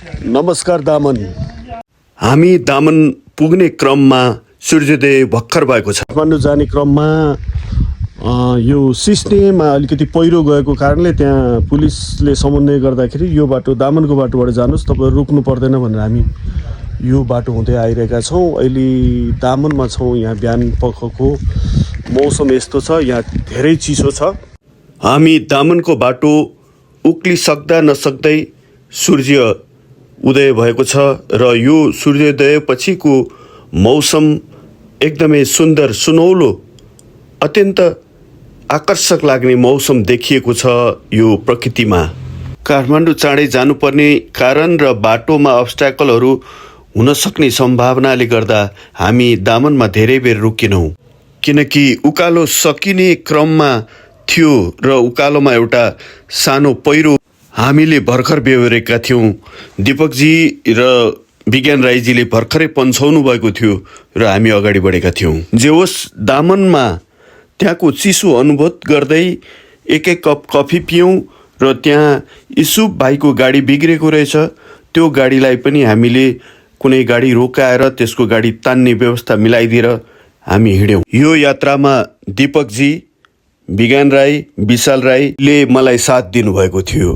नमस्कार दामन। हामी दामन पुग्ने क्रममा सूर्योदय भर्खर भएको छ। काठमाडौँ जाने क्रममा यो सिस्नेमा अलिकति पहिरो गएको कारणले त्यहाँ पुलिसले समन्वय गर्दाखेरि यो बाटो दामनको बाटोबाट जानुहोस्, तपाईहरु रोक्नु पर्दैन भनेर हामी यो बाटो हुँदै आइरहेका छौँ। अहिले दामनमा छौँ। यहाँ बिहान पखको मौसम यस्तो छ, यहाँ धेरै चिसो छ। हामी दामनको बाटो उक्लिसक्दा नसक्दै सूर्य उदय भएको छ र यो सूर्योदय पछिको मौसम एकदमै सुन्दर, सुनौलो, अत्यन्त आकर्षक लाग्ने मौसम देखिएको छ यो प्रकृतिमा। काठमाडौँ चाँडै जानुपर्ने कारण र बाटोमा अब्स्ट्याकलहरू हुन सक्ने सम्भावनाले गर्दा हामी दामनमा धेरै बेर रोकिनौँ, किनकि उकालो सकिने क्रममा थियो र उकालोमा एउटा सानो पहिरो हामीले भर्खर बेहोरेका थियौँ। दीपकजी र विज्ञान राईजीले भर्खरै पन्छाउनु भएको थियो र हामी अगाडि बढेका थियौँ। जे होस्, दामनमा त्यहाँको चिसो अनुभव गर्दै एक कप कफी पियौँ र त्यहाँ इसुफ भाइको गाडी बिग्रेको रहेछ। त्यो गाडीलाई पनि हामीले कुनै गाडी रोकाएर त्यसको गाडी तान्ने व्यवस्था मिलाइदिएर हामी हिँड्यौँ। यो यात्रामा दीपकजी, विज्ञान राई, विशाल राईले मलाई साथ दिनुभएको थियो।